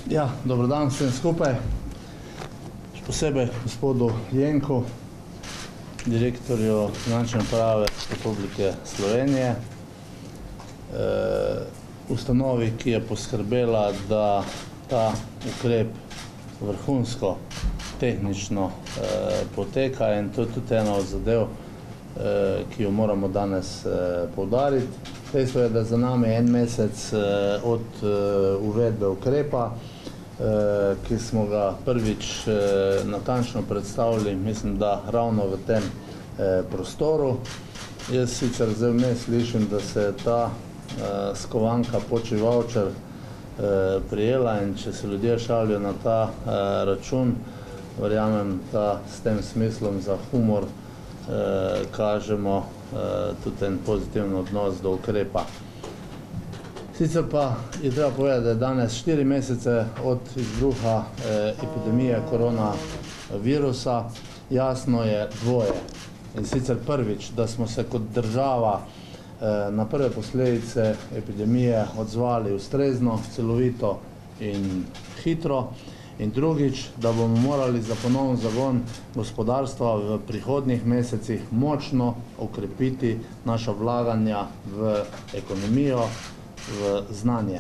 Ja, dobro dan vsem skupaj. Še posebej gospodu Jenku, direktorju Finančne uprave Republike Slovenije, ustanovi, ki je poskrbela, da ta ukrep vrhunsko tehnično poteka, in to je tudi ena od zadev, ki jo moramo danes poudariti. Dejstvo je, da za nami en mesec od uvedbe ukrepa, ki smo ga prvič natančno predstavili, mislim, da ravno v tem prostoru. Jaz sicer zdaj vmes slišim, da se je ta skovanka Počivalčar prijela, in če se ljudje šalijo na ta račun, verjamem, da s tem smislom za humor kažemo tudi en pozitiven odnos do ukrepa. Sicer pa je treba povedati, da je danes 4 mesece od izbruha epidemije koronavirusa. Jasno je dvoje. In sicer prvič, da smo se kot država na prve posledice epidemije odzvali ustrezno, celovito in hitro. In drugič, da bomo morali za ponoven zagon gospodarstva v prihodnjih mesecih močno okrepiti naša vlaganja v ekonomijo, v znanje.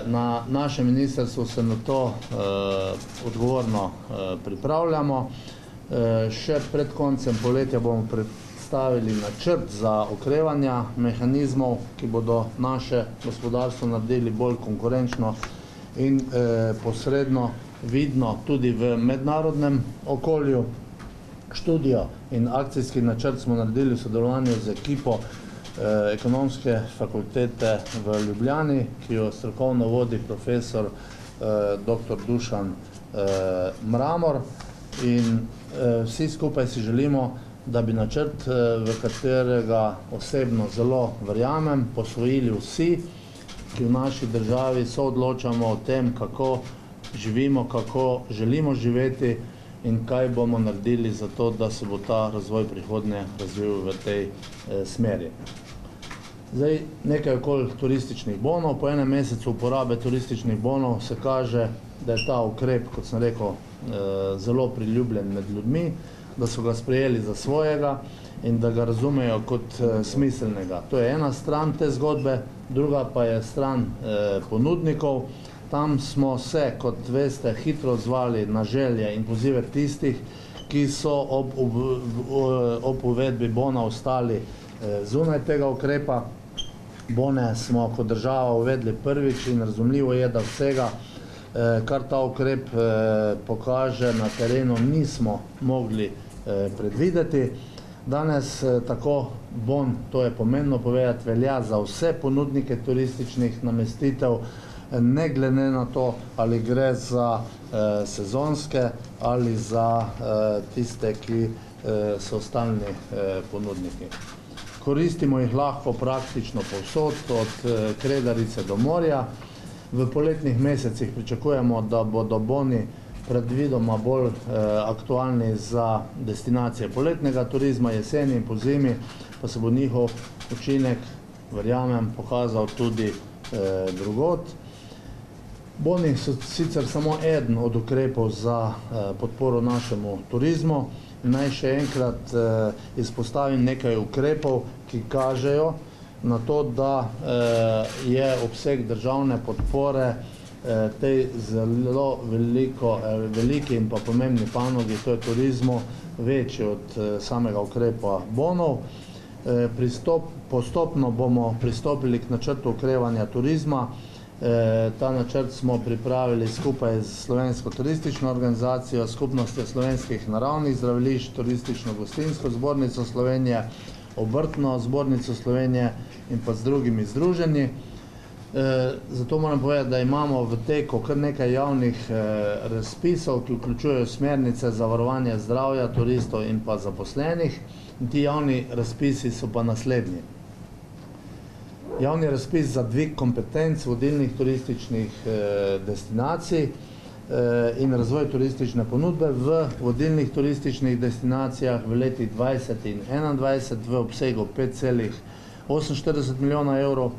Na našem ministrstvu se na to odgovorno pripravljamo. Še pred koncem poletja bomo predstavili načrt za okrevanja mehanizmov, ki bodo naše gospodarstvo naredili bolj konkurenčno in posredno vidno tudi v mednarodnem okolju. Študijo in akcijski načrt smo naredili v sodelovanju z ekipo Ekonomske fakultete v Ljubljani, ki jo strokovno vodi profesor dr. Dušan Mramor, in vsi skupaj si želimo, da bi načrt, v katerega osebno zelo verjamem, posvojili vsi, ki v naši državi soodločamo o tem, kako živimo, kako želimo živeti in kaj bomo naredili za to, da se bo ta razvoj prihodnje razvil v tej smeri. Zdaj, nekaj okoli turističnih bonov. Po enem mesecu uporabe turističnih bonov se kaže, da je ta ukrep, kot sem rekel, zelo priljubljen med ljudmi, da so ga sprejeli za svojega in da ga razumejo kot smiselnega. To je ena stran te zgodbe, druga pa je stran ponudnikov. Tam smo se, kot veste, hitro odzvali na želje in pozive tistih, ki so ob uvedbi bona ostali zunaj tega ukrepa. Bone smo kot država uvedli prvič in razumljivo je, da vsega, kar ta ukrep pokaže na terenu, nismo mogli predvideti. Danes tako bon, to je pomembno povedati, velja za vse ponudnike turističnih namestitev, ne glede na to, ali gre za sezonske ali za tiste, ki so stalni ponudniki. Koristimo jih lahko praktično povsod, od Kredarice do morja. V poletnih mesecih pričakujemo, da bodo boni predvidoma bolj aktualni za destinacije poletnega turizma, jeseni in pozimi, pa se bo njihov učinek, verjamem, pokazal tudi drugod. Boni so sicer samo eden od ukrepov za podporo našemu turizmu. Naj še enkrat izpostavim nekaj ukrepov, ki kažejo na to, da je obseg državne podpore tej zelo veliki in pa pomembni panogi, to je turizmu, večji od samega ukrepa bonov. Postopno bomo pristopili k načrtu okrevanja turizma. Ta načrt smo pripravili skupaj z Slovensko turistično organizacijo, Skupnostjo slovenskih naravnih zdravilišč, Turistično-gostinsko zbornico Slovenije, Obrtno zbornico Slovenije in pa z drugimi združenji. Zato moram povedati, da imamo v teku kar nekaj javnih razpisov, ki vključujejo smernice za varovanje zdravja turistov in pa zaposlenih. In ti javni razpisi so pa naslednji. Javni razpis za dvig kompetenc vodilnih turističnih destinacij in razvoj turistične ponudbe v vodilnih turističnih destinacijah v letih 2020 in 2021 v obsegu 5,48 milijona evrov.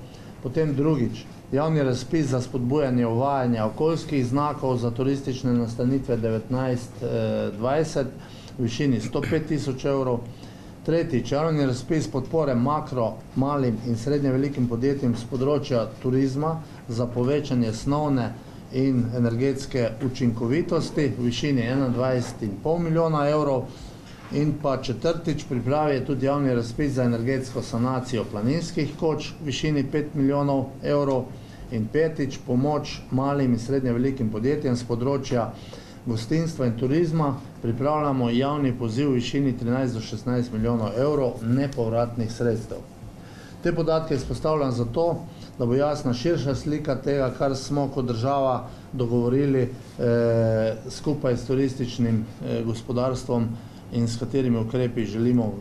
Potem drugič, javni razpis za spodbujanje uvajanja okoljskih znakov za turistične nastanitve 19-20 v višini 105 tisoč evrov. Tretjič, javni razpis podpore makro, malim in srednje velikim podjetjem z področja turizma za povečanje snovne in energetske učinkovitosti v višini 21,5 milijona evrov. In pa četrtič, pripravi je tudi javni razpis za energetsko sanacijo planinskih koč v višini 5 milijonov evrov. In petič, pomoč malim in srednje velikim podjetjem z področja gostinstva in turizma. Pripravljamo javni poziv v višini 13 do 16 milijonov evrov nepovratnih sredstev. Te podatke izpostavljam zato, da bo jasna širša slika tega, kar smo kot država dogovorili skupaj s turističnim gospodarstvom in s katerimi ukrepi želimo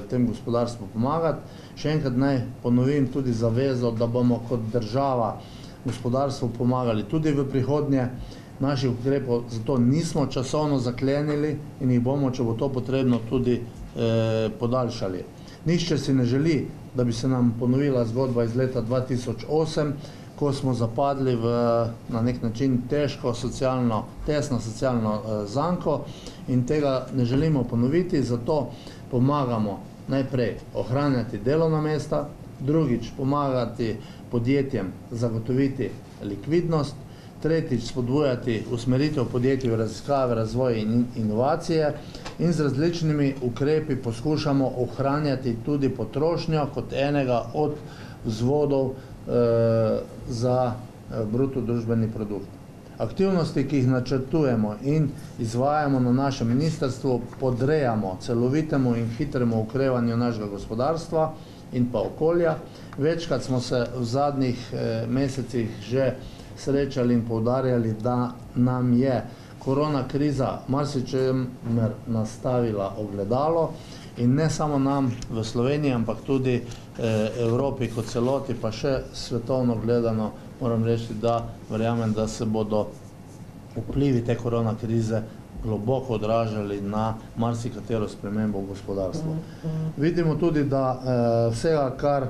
tem gospodarstvu pomagati. Še enkrat naj ponovim tudi zavezo, da bomo kot država gospodarstvu pomagali tudi v prihodnje. Naših ukrepov zato nismo časovno zaklenili in jih bomo, če bo to potrebno, tudi podaljšali. Nihče si ne želi, da bi se nam ponovila zgodba iz leta 2008, ko smo zapadli v na nek način tesno socialno zanko in tega ne želimo ponoviti, zato pomagamo najprej ohranjati delovna mesta, drugič pomagati podjetjem zagotoviti likvidnost, tretjič spodbujati usmeritev podjetij v raziskave, razvoj in inovacije in z različnimi ukrepi poskušamo ohranjati tudi potrošnjo kot enega od vzvodov za bruto družbeni produkt. Aktivnosti, ki jih načrtujemo in izvajamo na našem ministrstvu, podrejamo celovitemu in hitremu okrevanju našega gospodarstva in pa okolja. Večkrat smo se v zadnjih mesecih že srečali in poudarjali, da nam je korona kriza marsičemer nastavila ogledalo in ne samo nam v Sloveniji, ampak tudi Evropi kot celoti, pa še svetovno gledano, moram reči, da verjamem, da se bodo vplivi te korona krize globoko odražali na marsikatero spremembo v gospodarstvu. Vidimo tudi, da vsega, kar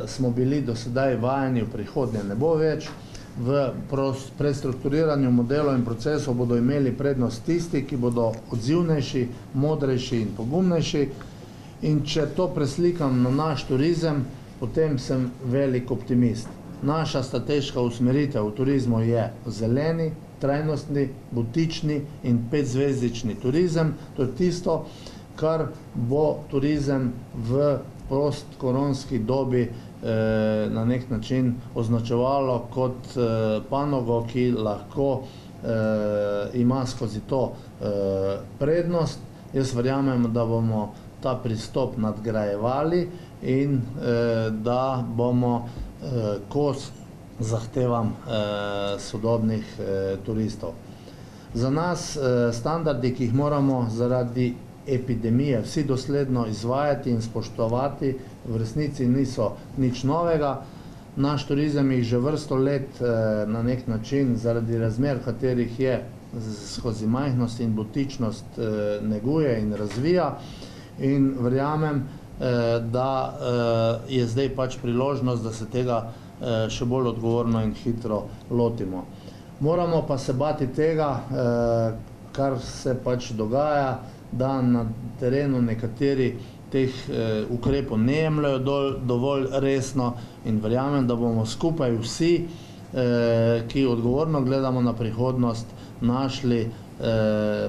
smo bili do sedaj vajeni, v prihodnje ne bo več. V prestrukturiranju modelov in procesov bodo imeli prednost tisti, ki bodo odzivnejši, modrejši in pogumnejši. In če to preslikam na naš turizem, potem sem velik optimist. Naša strateška usmeritev v turizmu je zeleni, trajnostni, butični in 5-zvezdični turizem. To je tisto, kar bo turizem v postkoronski dobi na nek način označevalo kot panogo, ki lahko ima skozi to prednost. Jaz verjamem, da bomo ta pristop nadgrajevali in da bomo kos zahtevam sodobnih turistov. Za nas standardi, ki jih moramo zaradi epidemije vsi dosledno izvajati in spoštovati, v resnici niso nič novega. Naš turizem jih že vrsto let na nek način zaradi razmer, v katerih je, skozi majhnost in butičnost neguje in razvija. In verjamem, da je zdaj pač priložnost, da se tega še bolj odgovorno in hitro lotimo. Moramo pa se bati tega, kar se pač dogaja, da na terenu nekateri teh ukrepov ne jemljajo dovolj resno in verjamem, da bomo skupaj vsi, ki odgovorno gledamo na prihodnost, našli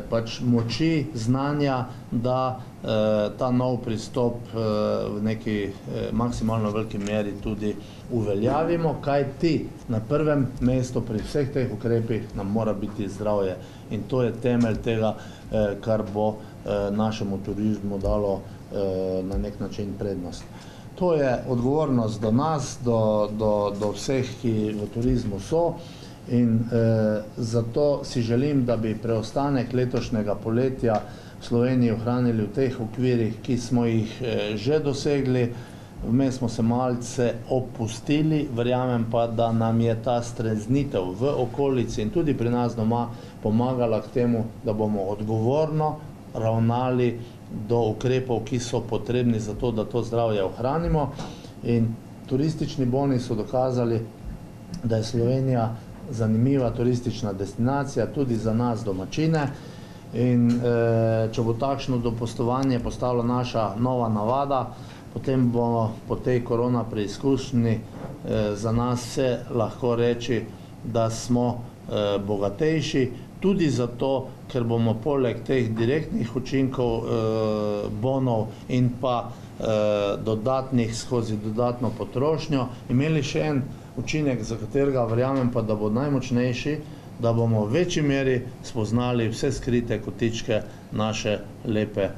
pač moči, znanja, da ta nov pristop v neki maksimalno veliki meri tudi uveljavimo, kajti na prvem mestu pri vseh teh ukrepih nam mora biti zdravje. In to je temelj tega, kar bo našemu turizmu dalo na nek način prednost. To je odgovornost do nas, do vseh, ki v turizmu so. In zato si želim, da bi preostanek letošnjega poletja v Sloveniji ohranili v teh okvirih, ki smo jih že dosegli. Vmes smo se malce opustili, verjamem pa, da nam je ta streznitev v okolici in tudi pri nas doma pomagala k temu, da bomo odgovorno ravnali do ukrepov, ki so potrebni za to, da to zdravje ohranimo. In Turistični boni so dokazali, da je Slovenija zanimiva turistična destinacija tudi za nas domačine in če bo takšno dopustovanje postalo naša nova navada, potem bomo po tej korona preizkušnji za nas vse lahko reči, da smo bogatejši, tudi zato, ker bomo poleg teh direktnih učinkov bonov in pa dodatnih skozi dodatno potrošnjo imeli še en učinek, za katerega verjamem pa, da bo najmočnejši, da bomo v večji meri spoznali vse skrite kotičke naše lepe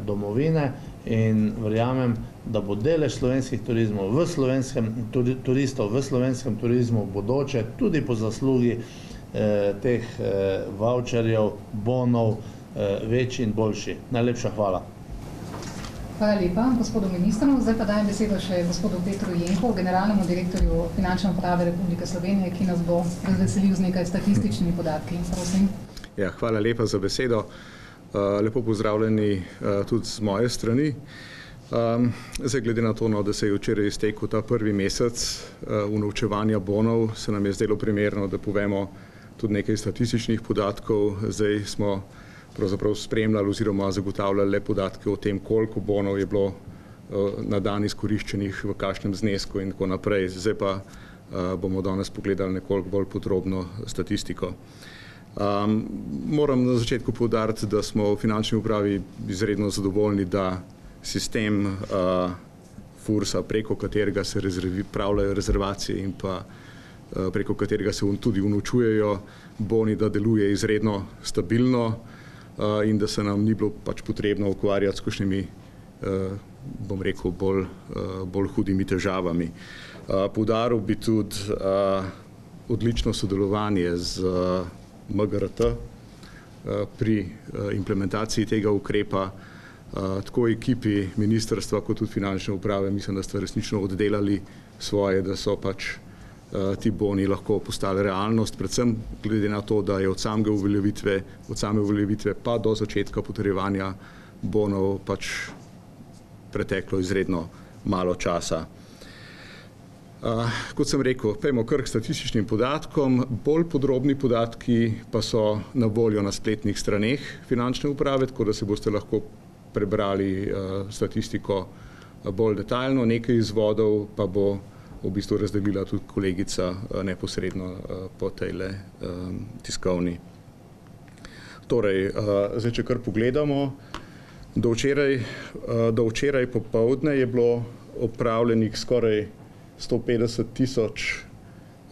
domovine in verjamem, da bo delež slovenskih turistov v slovenskem turizmu v bodoče tudi po zaslugi teh voucherjev, bonov večji in boljši. Najlepša hvala. Hvala lepa gospodu ministru. Zdaj pa dajem besedo še gospodu Petru Jenku, generalnemu direktorju Finančne uprave Republike Slovenije, ki nas bo razveselil z nekaj statističnimi podatki. Prosim. Ja, hvala lepa za besedo. Lepo pozdravljeni tudi z moje strani. Zdaj, glede na to, da se je včeraj iztekel ta prvi mesec unovčevanja bonov, se nam je zdelo primerno, da povemo tudi nekaj statističnih podatkov. Zdaj smo pravzaprav spremljali oziroma zagotavljali le podatke o tem, koliko bonov je bilo na dan izkoriščenih, v kakšnem znesku in tako naprej. Zdaj pa bomo danes pogledali nekoliko bolj podrobno statistiko. Moram na začetku poudariti, da smo v finančni upravi izredno zadovoljni, da sistem FURS-a, preko katerega se pravljajo rezervacije in pa preko katerega se tudi unovčujejo boni, da deluje izredno stabilno in da se nam ni bilo pač potrebno ukvarjati s kakšnimi, bom rekel, bolj hudimi težavami. Poudaril bi tudi odlično sodelovanje z MGRT pri implementaciji tega ukrepa. Tako ekipi ministrstva kot tudi finančne uprave mislim, da ste resnično oddelali svoje, da so pač ti boni lahko postali realnost, predvsem glede na to, da je od same uveljavitve pa do začetka potrjevanja bonov pač preteklo izredno malo časa. Kot sem rekel, pojdimo kar k statističnim podatkom. Bolj podrobni podatki pa so na voljo na spletnih straneh finančne uprave, tako da se boste lahko prebrali statistiko bolj detaljno. Nekaj izvodov pa bo v bistvu razdelila tudi kolegica neposredno po tejle tiskovni. Torej, zdaj, če kar pogledamo, do včeraj popoldne je bilo opravljenih skoraj 150 tisoč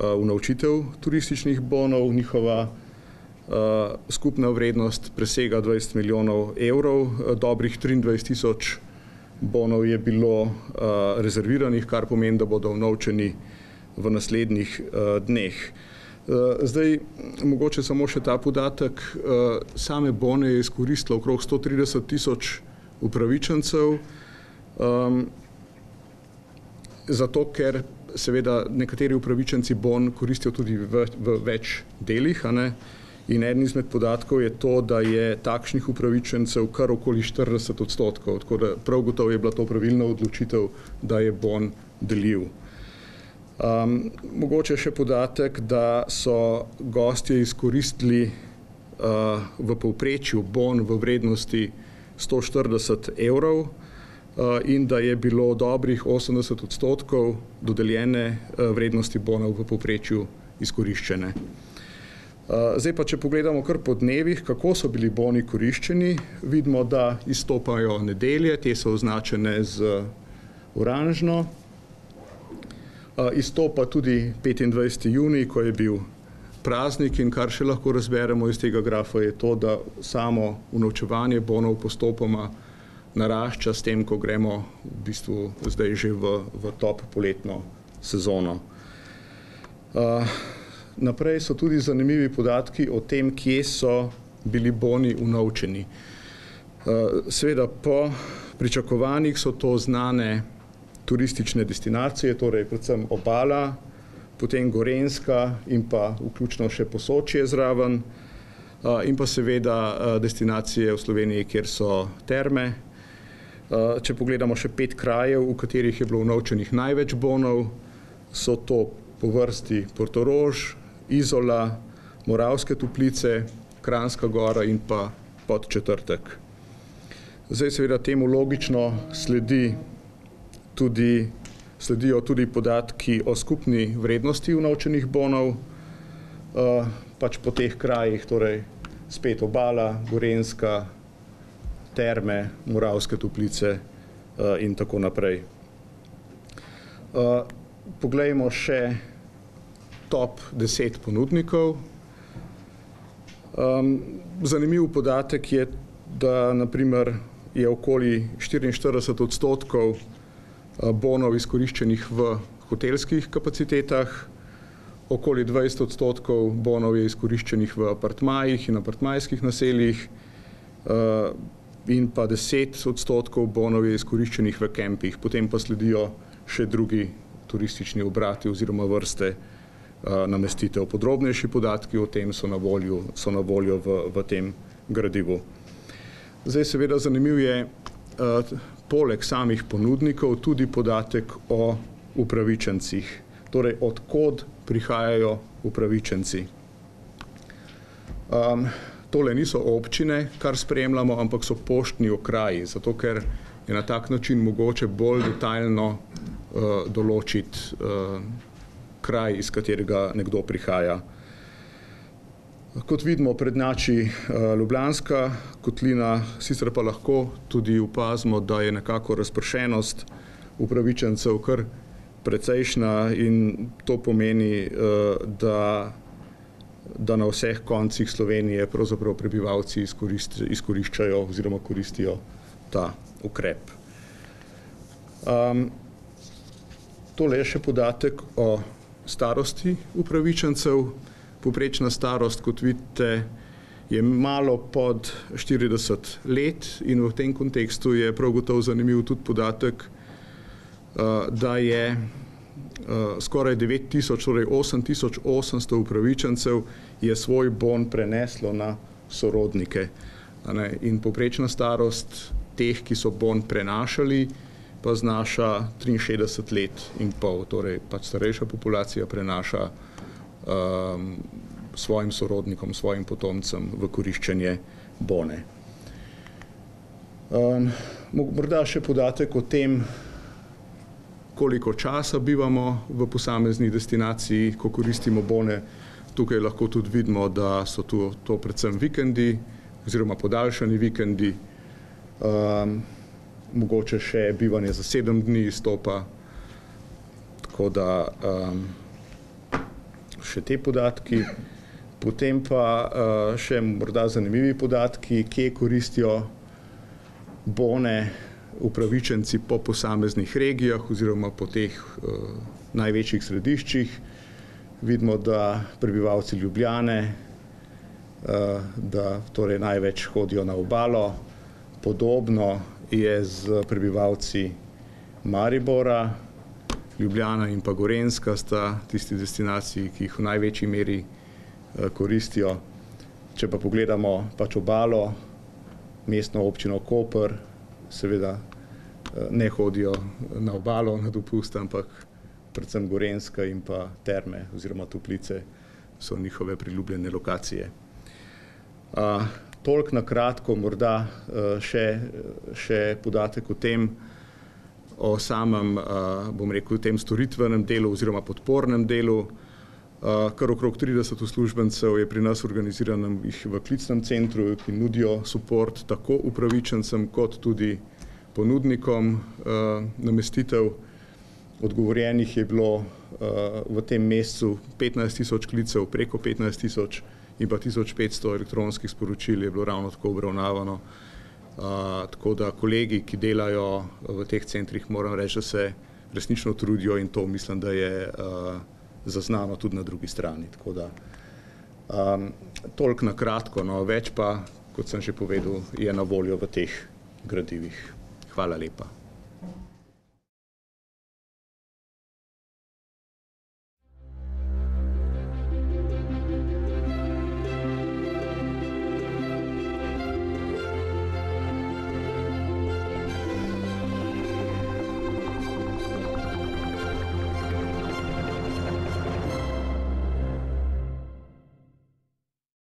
unovčitev turističnih bonov, njihova skupna vrednost presega 20 milijonov evrov, dobrih 23 tisoč bonov je bilo rezerviranih, kar pomeni, da bodo unovčeni v naslednjih dneh. Zdaj, mogoče samo še ta podatek, same bone je izkoristilo okrog 130 tisoč upravičencev, zato ker seveda nekateri upravičenci bon koristijo tudi v več delih, in eden izmed podatkov je to, da je takšnih upravičencev kar okoli 40%, tako da prav gotovo je bila to pravilna odločitev, da je bon deljiv. Mogoče še podatek, da so gostje izkoristili v povprečju bon v vrednosti 140 evrov in da je bilo dobrih 80% dodeljene vrednosti bonov v povprečju izkoriščene. Zdaj pa, če pogledamo kar po dnevih, kako so bili boni koriščeni, vidimo, da izstopajo nedelje, te so označene z oranžno. Izstopa tudi 25. junij, ko je bil praznik in kar še lahko razberemo iz tega grafa je to, da samo unovčevanje bonov postopoma narašča s tem, ko gremo v bistvu zdaj že v top poletno sezono. Naprej so tudi zanimivi podatki o tem, kje so bili boni unovčeni. Seveda po pričakovanjih so to znane turistične destinacije, torej predvsem Obala, potem Gorenjska in pa vključno še Posočje zraven in pa seveda destinacije v Sloveniji, kjer so terme. Če pogledamo še 5 krajev, v katerih je bilo unovčenih največ bonov, so to po vrsti Portorož, Izola, Moravske Toplice, Kranjska Gora in pa Podčetrtek. Zdaj seveda temu logično sledijo tudi podatki o skupni vrednosti unovčenih bonov, pač po teh krajih, torej spet Obala, Gorenjska, Terme, Moravske Toplice in tako naprej. Poglejmo še top 10 ponudnikov. Zanimiv podatek je, da naprimer je okoli 44% bonov izkoriščenih v hotelskih kapacitetah, okoli 20% bonov je izkoriščenih v apartmajih in apartmajskih naseljih in pa 10% bonov je izkoriščenih v kempih. Potem pa sledijo še drugi turistični obrati oziroma vrste namestitev. Podrobnejši podatki o tem so na voljo v tem gradivu. Zdaj seveda zanimiv je poleg samih ponudnikov tudi podatek o upravičencih, torej od kod prihajajo upravičenci. Tole niso občine, kar spremljamo, ampak so poštni okraji, zato ker je na tak način mogoče bolj detaljno določiti kraj, iz katerega nekdo prihaja. Kot vidimo, prednjači Ljubljanska kotlina, sicer pa lahko tudi opazimo, da je nekako razpršenost upravičencev kar precejšnja in to pomeni, da na vseh koncih Slovenije pravzaprav prebivalci izkoriščajo oziroma koristijo ta ukrep. Tole je še podatek o starosti upravičencev. Povprečna starost, kot vidite, je malo pod 40 let in v tem kontekstu je prav gotovo zanimiv tudi podatek, da je skoraj 9000, torej 8800 upravičencev je svoj bon preneslo na sorodnike. In povprečna starost teh, ki so bon prenašali, pa znaša 63 let in pol, torej pač starejša populacija prenaša svojim sorodnikom, svojim potomcem v koriščenje bone. Morda še podatek o tem, koliko časa bivamo v posamezni destinaciji, ko koristimo bone. Tukaj lahko tudi vidimo, da so to predvsem vikendi oziroma podaljšani vikendi, mogoče še bivanje za 7 dni izstopa, tako da še te podatki. Potem pa še morda zanimivi podatki, kje koristijo bone upravičenci po posameznih regijah oziroma po teh največjih središčih. Vidimo, da prebivalci Ljubljane, da torej največ hodijo na Obalo, podobno je z prebivalci Maribora. Ljubljana in pa Gorenjska sta tisti destinaciji, ki jih v največji meri koristijo. Če pa pogledamo pač Obalo, mestno občino Koper, seveda ne hodijo na Obalo na dopust, ampak predvsem Gorenjska in pa Terme oziroma Toplice so njihove priljubljene lokacije. Toliko na kratko, morda še podatek o tem, o samem, bom rekel, tem storitvenem delu oziroma podpornem delu. Kar okrog 30 uslužbencev je pri nas organiziranih v klicnem centru, ki nudijo suport tako upravičencem kot tudi ponudnikom namestitev. Odgovorjenih je bilo v tem mesecu 15 000 klicev, preko 15 000 in pa 1500 elektronskih sporočil je bilo ravno tako obravnavano. Tako da kolegi, ki delajo v teh centrih, moram reči, da se resnično trudijo in to mislim, da je zaznano tudi na drugi strani. Tako da toliko na kratko, no, več pa, kot sem že povedal, je na voljo v teh gradivih. Hvala lepa.